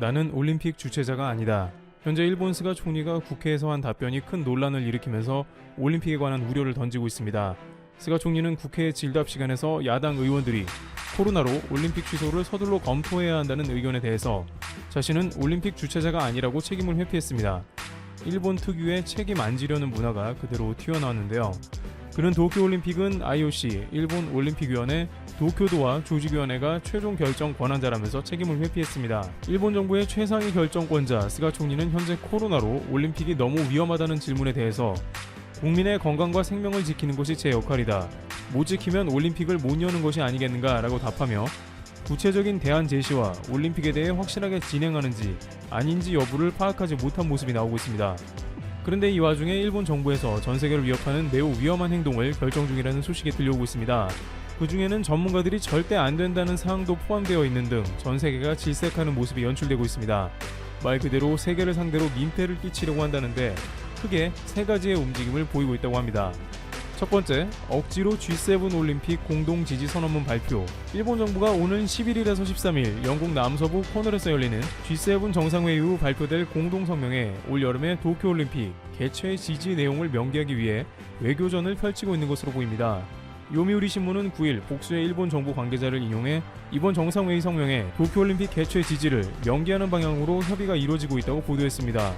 나는 올림픽 주최자가 아니다. 현재 일본 스가 총리가 국회에서 한 답변이 큰 논란을 일으키면서 올림픽에 관한 우려를 던지고 있습니다. 스가 총리는 국회 질답 시간에서 야당 의원들이 코로나로 올림픽 취소를 서둘러 검토해야 한다는 의견에 대해서 자신은 올림픽 주최자가 아니라고 책임을 회피했습니다. 일본 특유의 책임 안 지려는 문화가 그대로 튀어나왔는데요. 그는 도쿄올림픽은 IOC, 일본 올림픽위원회, 도쿄도와 조직위원회가 최종 결정 권한자라면서 책임을 회피했습니다. 일본 정부의 최상위 결정권자 스가 총리는 현재 코로나로 올림픽이 너무 위험하다는 질문에 대해서 국민의 건강과 생명을 지키는 것이 제 역할이다. 못 지키면 올림픽을 못 여는 것이 아니겠는가 라고 답하며 구체적인 대안 제시와 올림픽에 대해 확실하게 진행하는지 아닌지 여부를 파악하지 못한 모습이 나오고 있습니다. 그런데 이 와중에 일본 정부에서 전 세계를 위협하는 매우 위험한 행동을 결정 중이라는 소식이 들려오고 있습니다. 그 중에는 전문가들이 절대 안 된다는 사항도 포함되어 있는 등 전 세계가 질색하는 모습이 연출되고 있습니다. 말 그대로 세계를 상대로 민폐를 끼치려고 한다는데 크게 세 가지의 움직임을 보이고 있다고 합니다. 첫 번째, 억지로 G7 올림픽 공동 지지 선언문 발표. 일본 정부가 오는 11일에서 13일 영국 남서부 코널에서 열리는 G7 정상회의 후 발표될 공동 성명에 올여름의 도쿄올림픽 개최 지지 내용을 명기하기 위해 외교전을 펼치고 있는 것으로 보입니다. 요미우리 신문은 9일 복수의 일본 정부 관계자를 인용해 이번 정상회의 성명에 도쿄올림픽 개최 지지를 명기하는 방향으로 협의가 이루어지고 있다고 보도했습니다.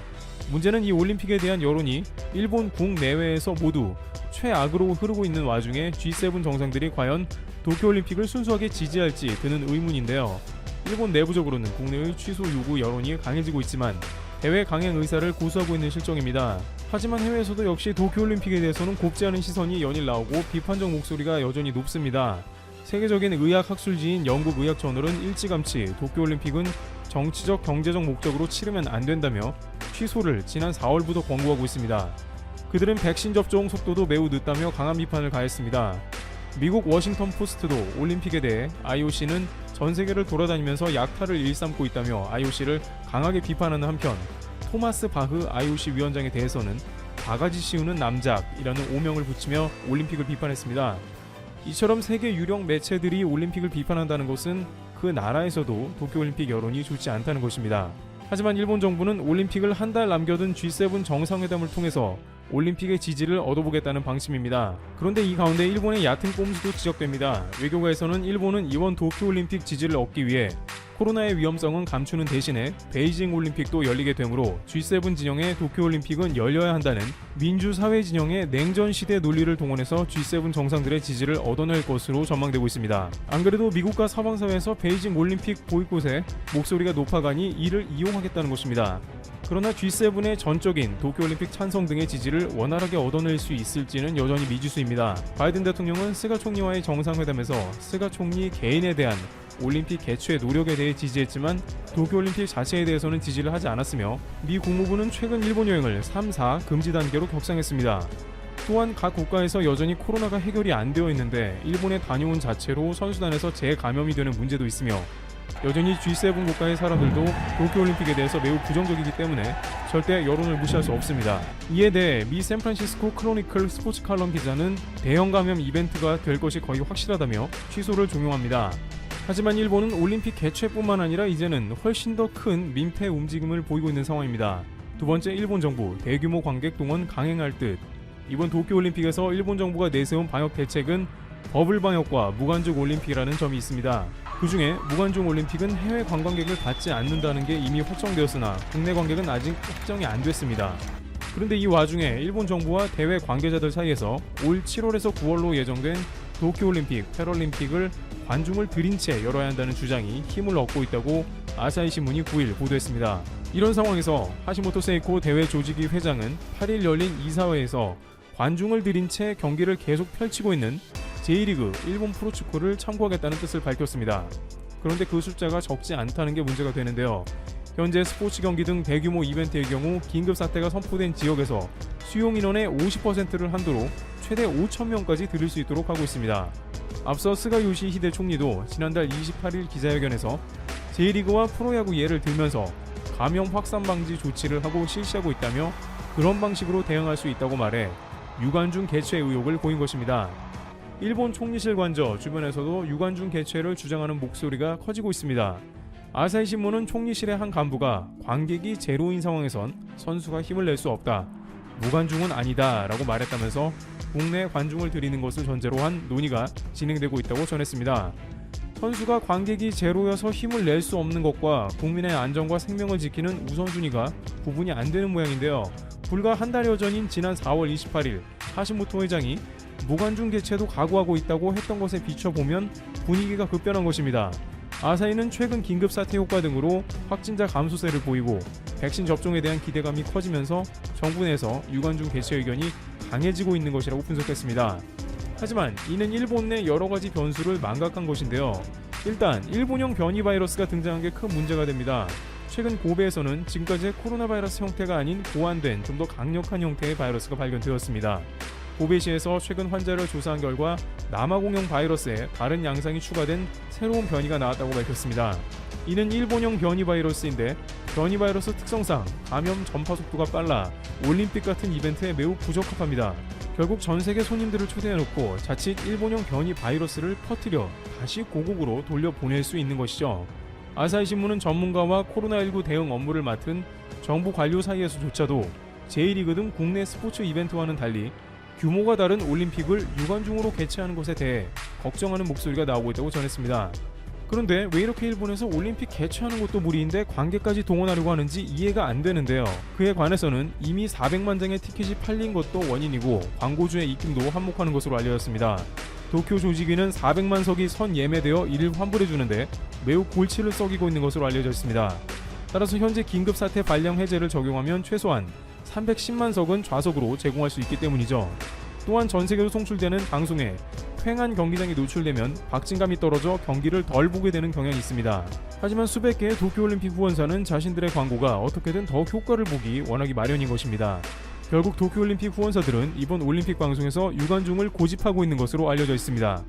문제는 이 올림픽에 대한 여론이 일본 국내외에서 모두 최악으로 흐르고 있는 와중에 G7 정상들이 과연 도쿄올림픽을 순수하게 지지할지 드는 의문인데요. 일본 내부적으로는 국내의 취소 요구 여론이 강해지고 있지만 해외 강행 의사를 고수하고 있는 실정입니다. 하지만 해외에서도 역시 도쿄올림픽에 대해서는 곱지 않은 시선이 연일 나오고 비판적 목소리가 여전히 높습니다. 세계적인 의학 학술지인 영국 의학저널은 일찌감치 도쿄올림픽은 정치적 경제적 목적으로 치르면 안 된다며 취소를 지난 4월부터 권고하고 있습니다. 그들은 백신 접종 속도도 매우 늦다며 강한 비판을 가했습니다. 미국 워싱턴 포스트도 올림픽에 대해 IOC는 전 세계를 돌아다니면서 약탈을 일삼고 있다며 IOC를 강하게 비판하는 한편 토마스 바흐 IOC 위원장에 대해서는 바가지 씌우는 남작이라는 오명을 붙이며 올림픽을 비판했습니다. 이처럼 세계 유력 매체들이 올림픽을 비판한다는 것은 그 나라에서도 도쿄올림픽 여론이 좋지 않다는 것입니다. 하지만 일본 정부는 올림픽을 한 달 남겨둔 G7 정상회담을 통해서 올림픽의 지지를 얻어보겠다는 방침입니다. 그런데 이 가운데 일본의 얕은 꼼수도 지적됩니다. 외교가에서는 일본은 이번 도쿄올림픽 지지를 얻기 위해 코로나의 위험성은 감추는 대신에 베이징 올림픽도 열리게 되므로 G7 진영의 도쿄올림픽은 열려야 한다는 민주사회 진영의 냉전시대 논리를 동원해서 G7 정상들의 지지를 얻어낼 것으로 전망되고 있습니다. 안 그래도 미국과 서방사회에서 베이징 올림픽 보이콧에 목소리가 높아가니 이를 이용하겠다는 것입니다. 그러나 G7의 전적인 도쿄올림픽 찬성 등의 지지를 원활하게 얻어낼 수 있을지는 여전히 미지수입니다. 바이든 대통령은 스가 총리와의 정상회담에서 스가 총리 개인에 대한 올림픽 개최 노력에 대해 지지했지만 도쿄올림픽 자체에 대해서는 지지를 하지 않았으며 미 국무부는 최근 일본 여행을 3, 4 금지 단계로 격상했습니다. 또한 각 국가에서 여전히 코로나가 해결이 안 되어 있는데 일본에 다녀온 자체로 선수단에서 재감염이 되는 문제도 있으며 여전히 G7 국가의 사람들도 도쿄올림픽에 대해서 매우 부정적이기 때문에 절대 여론을 무시할 수 없습니다. 이에 대해 미 샌프란시스코 크로니클 스포츠 칼럼 기자는 대형 감염 이벤트가 될 것이 거의 확실하다며 취소를 종용합니다. 하지만 일본은 올림픽 개최뿐만 아니라 이제는 훨씬 더 큰 민폐 움직임을 보이고 있는 상황입니다. 두 번째, 일본 정부 대규모 관객 동원 강행할 듯. 이번 도쿄올림픽에서 일본 정부가 내세운 방역 대책은 버블 방역과 무관중 올림픽이라는 점이 있습니다. 그 중에 무관중 올림픽은 해외 관광객을 받지 않는다는 게 이미 확정되었으나 국내 관객은 아직 확정이 안 됐습니다. 그런데 이 와중에 일본 정부와 대회 관계자들 사이에서 올 7월에서 9월로 예정된 도쿄올림픽, 패럴림픽을 관중을 들인 채 열어야 한다는 주장이 힘을 얻고 있다고 아사히 신문이 9일 보도했습니다. 이런 상황에서 하시모토 세이코 대회 조직위 회장은 8일 열린 이사회에서 관중을 들인 채 경기를 계속 펼치고 있는 J리그 일본 프로축구를 참고하겠다는 뜻을 밝혔습니다. 그런데 그 숫자가 적지 않다는 게 문제가 되는데요. 현재 스포츠 경기 등 대규모 이벤트의 경우 긴급 사태가 선포된 지역에서 수용 인원의 50%를 한도로 최대 5,000명까지 들일 수 있도록 하고 있습니다. 앞서 스가 요시히데 총리도 지난달 28일 기자회견에서 J리그와 프로야구 예를 들면서 감염 확산 방지 조치를 하고 실시하고 있다며 그런 방식으로 대응할 수 있다고 말해 유관중 개최 의혹을 보인 것입니다. 일본 총리실 관저 주변에서도 유관중 개최를 주장하는 목소리가 커지고 있습니다. 아사히 신문은 총리실의 한 간부가 관객이 제로인 상황에선 선수가 힘을 낼 수 없다, 무관중은 아니다 라고 말했다면서 국내 관중을 들이는 것을 전제로 한 논의가 진행되고 있다고 전했습니다. 선수가 관객이 제로여서 힘을 낼 수 없는 것과 국민의 안전과 생명을 지키는 우선순위가 구분이 안 되는 모양인데요. 불과 한 달여 전인 지난 4월 28일 하시모토 회장이 무관중 개최도 각오하고 있다고 했던 것에 비춰보면 분위기가 급변한 것입니다. 아사히는 최근 긴급사태 효과 등으로 확진자 감소세를 보이고 백신 접종에 대한 기대감이 커지면서 정부 내에서 유관중 개최 의견이 강해지고 있는 것이라고 분석했습니다. 하지만 이는 일본 내 여러가지 변수를 망각한 것인데요. 일단 일본형 변이 바이러스가 등장한 게 큰 문제가 됩니다. 최근 고베에서는 지금까지의 코로나 바이러스 형태가 아닌 보완된 좀 더 강력한 형태의 바이러스가 발견되었습니다. 고베시에서 최근 환자를 조사한 결과 남아공형 바이러스에 다른 양상이 추가된 새로운 변이가 나왔다고 밝혔습니다. 이는 일본형 변이 바이러스인데 변이 바이러스 특성상 감염 전파 속도가 빨라 올림픽 같은 이벤트에 매우 부적합합니다. 결국 전 세계 손님들을 초대해놓고 자칫 일본형 변이 바이러스를 퍼뜨려 다시 고국으로 돌려보낼 수 있는 것이죠. 아사히 신문은 전문가와 코로나19 대응 업무를 맡은 정부 관료 사이에서조차도 J리그 등 국내 스포츠 이벤트와는 달리 규모가 다른 올림픽을 유관중으로 개최하는 것에 대해 걱정하는 목소리가 나오고 있다고 전했습니다. 그런데 왜 이렇게 일본에서 올림픽 개최하는 것도 무리인데 관객까지 동원하려고 하는지 이해가 안 되는데요. 그에 관해서는 이미 400만 장의 티켓이 팔린 것도 원인이고 광고주의 입김도 한몫하는 것으로 알려졌습니다. 도쿄 조직위는 400만 석이 선 예매되어 이를 환불해주는데 매우 골치를 썩이고 있는 것으로 알려져 있습니다. 따라서 현재 긴급사태 발령 해제를 적용하면 최소한 310만 석은 좌석으로 제공할 수 있기 때문이죠. 또한 전 세계로 송출되는 방송에 횡한 경기장이 노출되면 박진감이 떨어져 경기를 덜 보게 되는 경향이 있습니다. 하지만 수백 개의 도쿄올림픽 후원사는 자신들의 광고가 어떻게든 더 효과를 보기 원하기 마련인 것입니다. 결국 도쿄올림픽 후원사들은 이번 올림픽 방송에서 유관중을 고집하고 있는 것으로 알려져 있습니다.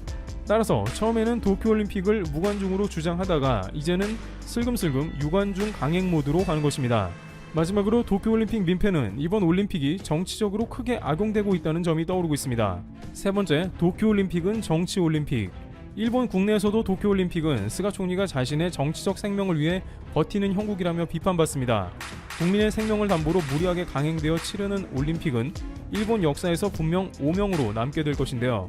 따라서 처음에는 도쿄올림픽을 무관중으로 주장하다가 이제는 슬금슬금 유관중 강행 모드로 가는 것입니다. 마지막으로 도쿄올림픽 민폐는 이번 올림픽이 정치적으로 크게 악용되고 있다는 점이 떠오르고 있습니다. 세 번째, 도쿄올림픽은 정치올림픽. 일본 국내에서도 도쿄올림픽은 스가 총리가 자신의 정치적 생명을 위해 버티는 형국이라며 비판받습니다. 국민의 생명을 담보로 무리하게 강행되어 치르는 올림픽은 일본 역사에서 분명 오명으로 남게 될 것인데요.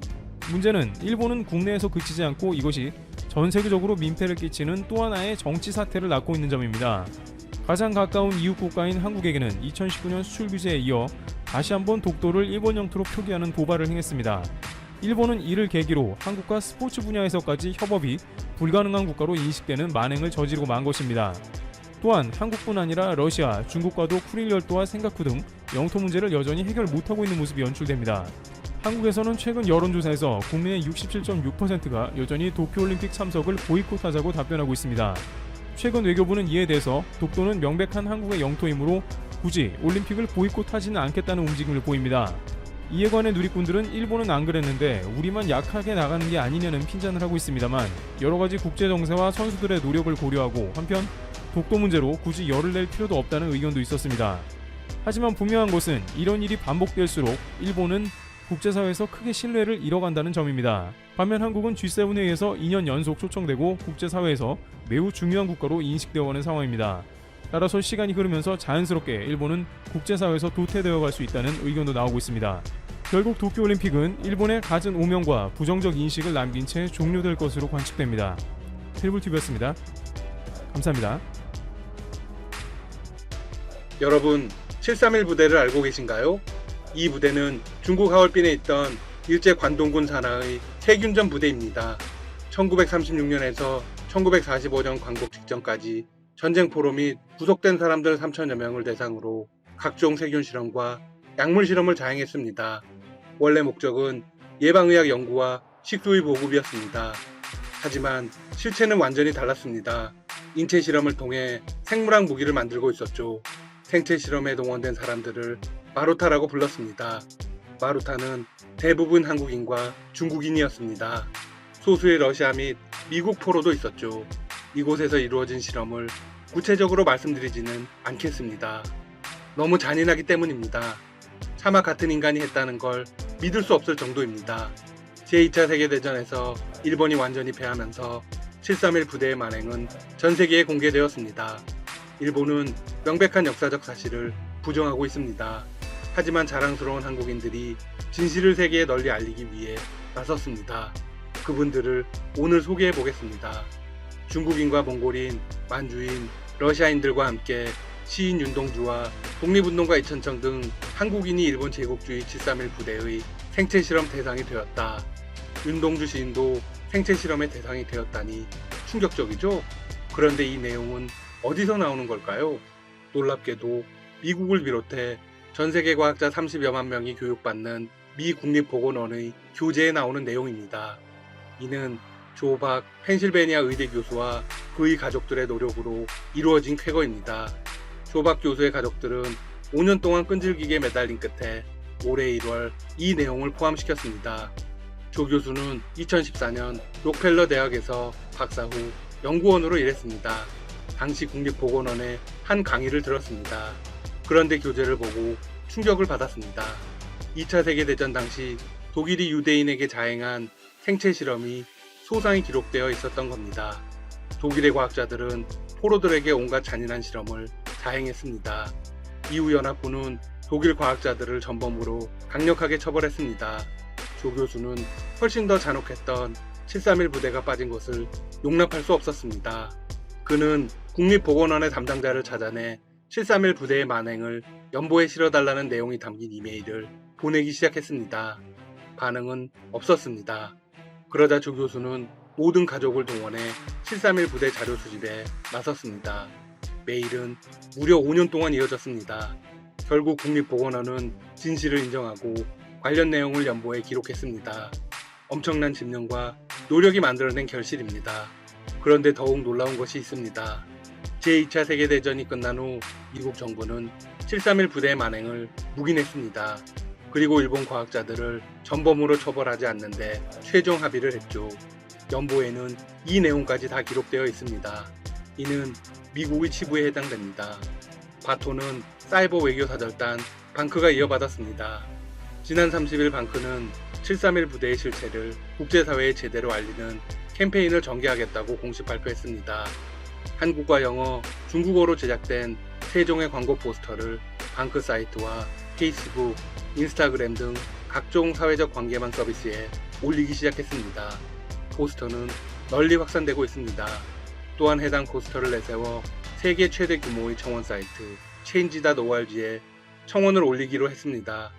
문제는 일본은 국내에서 그치지 않고 이것이 전 세계적으로 민폐를 끼치는 또 하나의 정치 사태를 낳고 있는 점입니다. 가장 가까운 이웃 국가인 한국에게는 2019년 수출 규제에 이어 다시 한번 독도를 일본 영토로 표기하는 도발을 행했습니다. 일본은 이를 계기로 한국과 스포츠 분야에서까지 협업이 불가능한 국가로 인식되는 만행을 저지르고 만 것입니다. 또한 한국뿐 아니라 러시아, 중국과도 쿠릴 열도와 센카쿠 등 영토 문제를 여전히 해결 못하고 있는 모습이 연출됩니다. 한국에서는 최근 여론조사에서 국민의 67.6%가 여전히 도쿄올림픽 참석을 보이콧하자고 답변하고 있습니다. 최근 외교부는 이에 대해서 독도는 명백한 한국의 영토이므로 굳이 올림픽을 보이콧하지는 않겠다는 움직임을 보입니다. 이에 관해 누리꾼들은 일본은 안 그랬는데 우리만 약하게 나가는 게 아니냐는 핀잔을 하고 있습니다만 여러가지 국제정세와 선수들의 노력을 고려하고 한편 독도 문제로 굳이 열을 낼 필요도 없다는 의견도 있었습니다. 하지만 분명한 것은 이런 일이 반복될수록 일본은 국제사회에서 크게 신뢰를 잃어간다는 점입니다. 반면 한국은 G7에 의해서 2년 연속 초청되고 국제사회에서 매우 중요한 국가로 인식되어 가는 상황입니다. 따라서 시간이 흐르면서 자연스럽게 일본은 국제사회에서 도태되어 갈 수 있다는 의견도 나오고 있습니다. 결국 도쿄올림픽은 일본의 갖은 오명과 부정적 인식을 남긴 채 종료될 것으로 관측됩니다. 필불TV였습니다. 감사합니다. 여러분, 731 부대를 알고 계신가요? 이 부대는 중국 하얼빈에 있던 일제 관동군 산하의 세균전 부대입니다. 1936년에서 1945년 광복 직전까지 전쟁포로 및 구속된 사람들 3천여 명을 대상으로 각종 세균 실험과 약물 실험을 자행했습니다. 원래 목적은 예방의학 연구와 식수의 보급이었습니다. 하지만 실체는 완전히 달랐습니다. 인체 실험을 통해 생물학 무기를 만들고 있었죠. 생체 실험에 동원된 사람들을 마루타라고 불렀습니다. 마루타는 대부분 한국인과 중국인이었습니다. 소수의 러시아 및 미국 포로도 있었죠. 이곳에서 이루어진 실험을 구체적으로 말씀드리지는 않겠습니다. 너무 잔인하기 때문입니다. 차마 같은 인간이 했다는 걸 믿을 수 없을 정도입니다. 제2차 세계대전에서 일본이 완전히 패하면서 731 부대의 만행은 전 세계에 공개되었습니다. 일본은 명백한 역사적 사실을 부정하고 있습니다. 하지만 자랑스러운 한국인들이 진실을 세계에 널리 알리기 위해 나섰습니다. 그분들을 오늘 소개해 보겠습니다. 중국인과 몽골인, 만주인, 러시아인들과 함께 시인 윤동주와 독립운동가 이천청 등 한국인이 일본 제국주의 731 부대의 생체 실험 대상이 되었다. 윤동주 시인도 생체 실험의 대상이 되었다니 충격적이죠? 그런데 이 내용은 어디서 나오는 걸까요? 놀랍게도 미국을 비롯해 전 세계 과학자 30여만 명이 교육받는 미 국립보건원의 교재에 나오는 내용입니다. 이는 조 박 펜실베니아 의대 교수와 그의 가족들의 노력으로 이루어진 쾌거입니다. 조 박 교수의 가족들은 5년 동안 끈질기게 매달린 끝에 올해 1월 이 내용을 포함시켰습니다. 조 교수는 2014년 록펠러 대학에서 박사 후 연구원으로 일했습니다. 당시 국립보건원의 한 강의를 들었습니다. 그런데 교재를 보고 충격을 받았습니다. 2차 세계대전 당시 독일이 유대인에게 자행한 생체 실험이 소상히 기록되어 있었던 겁니다. 독일의 과학자들은 포로들에게 온갖 잔인한 실험을 자행했습니다. 이후 연합군은 독일 과학자들을 전범으로 강력하게 처벌했습니다. 조 교수는 훨씬 더 잔혹했던 731 부대가 빠진 것을 용납할 수 없었습니다. 그는 국립보건원의 담당자를 찾아내 731 부대의 만행을 연보에 실어달라는 내용이 담긴 이메일을 보내기 시작했습니다. 반응은 없었습니다. 그러자 조 교수는 모든 가족을 동원해 731 부대 자료 수집에 나섰습니다. 메일은 무려 5년 동안 이어졌습니다. 결국 국립보건원은 진실을 인정하고 관련 내용을 연보에 기록했습니다. 엄청난 집념과 노력이 만들어낸 결실입니다. 그런데 더욱 놀라운 것이 있습니다. 제2차 세계대전이 끝난 후 미국 정부는 731 부대의 만행을 묵인했습니다. 그리고 일본 과학자들을 전범으로 처벌하지 않는데 최종 합의를 했죠. 연보에는 이 내용까지 다 기록되어 있습니다. 이는 미국의 치부에 해당됩니다. 바토는 사이버 외교사절단 방크가 이어받았습니다. 지난 30일 방크는 731 부대의 실체를 국제사회에 제대로 알리는 캠페인을 전개하겠다고 공식 발표했습니다. 한국과 영어, 중국어로 제작된 3종의 광고 포스터를 방크 사이트와 페이스북, 인스타그램 등 각종 사회적 관계망 서비스에 올리기 시작했습니다. 포스터는 널리 확산되고 있습니다. 또한 해당 포스터를 내세워 세계 최대 규모의 청원 사이트 change.org에 청원을 올리기로 했습니다.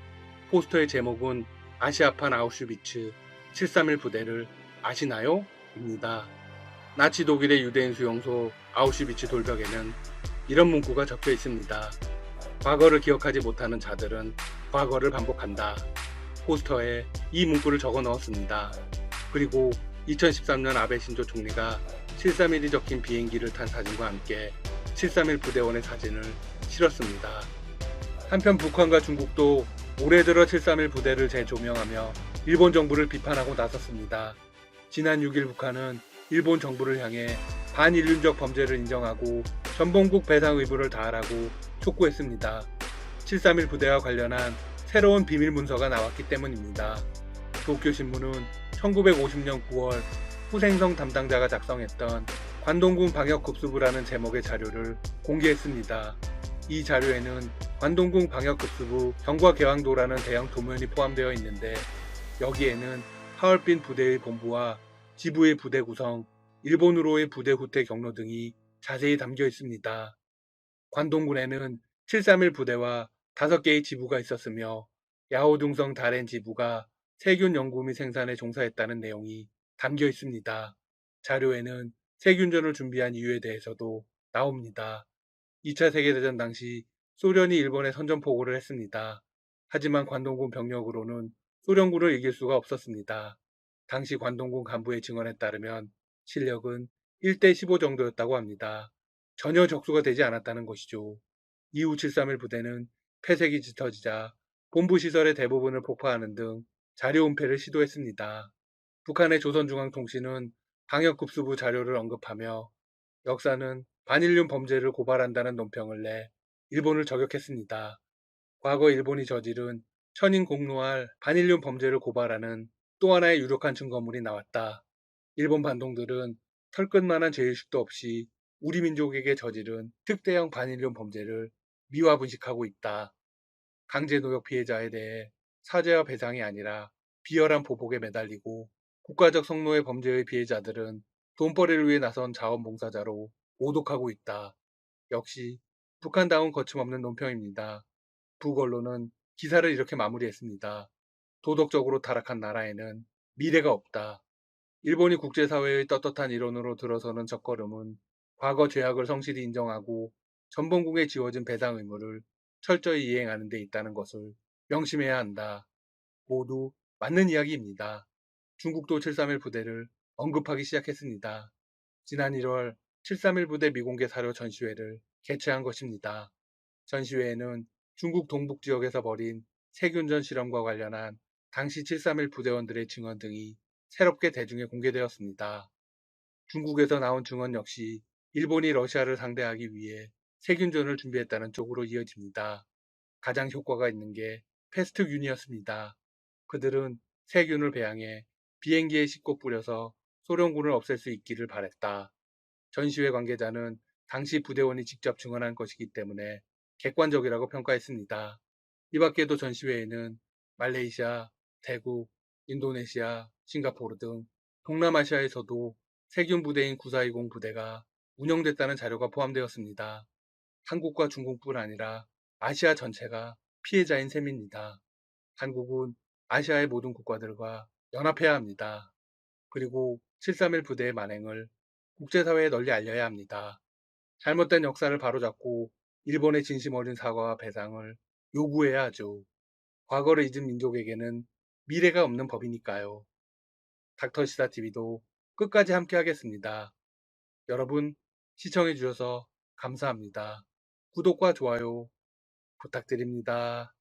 포스터의 제목은 아시아판 아우슈비츠 731 부대를 아시나요? 입니다. 나치 독일의 유대인 수용소 아우슈비츠 돌벽에는 이런 문구가 적혀 있습니다. 과거를 기억하지 못하는 자들은 과거를 반복한다. 포스터에 이 문구를 적어 넣었습니다. 그리고 2013년 아베 신조 총리가 731이 적힌 비행기를 탄 사진과 함께 731 부대원의 사진을 실었습니다. 한편 북한과 중국도 올해 들어 731 부대를 재조명하며 일본 정부를 비판하고 나섰습니다. 지난 6일 북한은 일본 정부를 향해 반인륜적 범죄를 인정하고 전범국 배상 의무를 다하라고 촉구했습니다. 731 부대와 관련한 새로운 비밀 문서가 나왔기 때문입니다. 도쿄신문은 1950년 9월 후생성 담당자가 작성했던 관동군 방역급수부라는 제목의 자료를 공개했습니다. 이 자료에는 관동군 방역급수부 경과개왕도라는 대형 도면이 포함되어 있는데 여기에는 하얼빈 부대의 본부와 지부의 부대 구성, 일본으로의 부대 후퇴 경로 등이 자세히 담겨 있습니다. 관동군에는 731 부대와 5개의 지부가 있었으며 야오둥성 다롄 지부가 세균 연구 및 생산에 종사했다는 내용이 담겨 있습니다. 자료에는 세균전을 준비한 이유에 대해서도 나옵니다. 2차 세계대전 당시 소련이 일본에 선전포고를 했습니다. 하지만 관동군 병력으로는 소련군을 이길 수가 없었습니다. 당시 관동군 간부의 증언에 따르면 실력은 1대 15 정도였다고 합니다. 전혀 적수가 되지 않았다는 것이죠. 이후 731 부대는 폐색이 짙어지자 본부 시설의 대부분을 폭파하는 등 자료 은폐를 시도했습니다. 북한의 조선중앙통신은 방역급수부 자료를 언급하며 역사는 반인륜 범죄를 고발한다는 논평을 내 일본을 저격했습니다. 과거 일본이 저지른 천인 공노할 반인륜 범죄를 고발하는 또 하나의 유력한 증거물이 나왔다. 일본 반동들은 털끝만한 죄의식도 없이 우리 민족에게 저지른 특대형 반인륜 범죄를 미화분식하고 있다. 강제노역 피해자에 대해 사죄와 배상이 아니라 비열한 보복에 매달리고 국가적 성노예 범죄의 피해자들은 돈벌이를 위해 나선 자원봉사자로 오독하고 있다. 역시 북한다운 거침없는 논평입니다. 북언론은 기사를 이렇게 마무리했습니다. 도덕적으로 타락한 나라에는 미래가 없다. 일본이 국제사회의 떳떳한 일원으로 들어서는 첫걸음은 과거 죄악을 성실히 인정하고 전범국에 지워진 배상 의무를 철저히 이행하는 데 있다는 것을 명심해야 한다. 모두 맞는 이야기입니다. 중국도 731 부대를 언급하기 시작했습니다. 지난 1월 731 부대 미공개 사료 전시회를 개최한 것입니다. 전시회에는 중국 동북 지역에서 벌인 세균전 실험과 관련한 당시 731 부대원들의 증언 등이 새롭게 대중에 공개되었습니다. 중국에서 나온 증언 역시 일본이 러시아를 상대하기 위해 세균전을 준비했다는 쪽으로 이어집니다. 가장 효과가 있는 게 패스트균이었습니다. 그들은 세균을 배양해 비행기에 싣고 뿌려서 소련군을 없앨 수 있기를 바랬다. 전시회 관계자는 당시 부대원이 직접 증언한 것이기 때문에 객관적이라고 평가했습니다. 이 밖에도 전시회에는 말레이시아, 태국, 인도네시아, 싱가포르 등 동남아시아에서도 세균 부대인 9420 부대가 운영됐다는 자료가 포함되었습니다. 한국과 중국뿐 아니라 아시아 전체가 피해자인 셈입니다. 한국은 아시아의 모든 국가들과 연합해야 합니다. 그리고 731 부대의 만행을 국제사회에 널리 알려야 합니다. 잘못된 역사를 바로잡고 일본의 진심 어린 사과와 배상을 요구해야 하죠. 과거를 잊은 민족에게는 미래가 없는 법이니까요. 닥터시사TV도 끝까지 함께 하겠습니다. 여러분 시청해주셔서 감사합니다. 구독과 좋아요 부탁드립니다.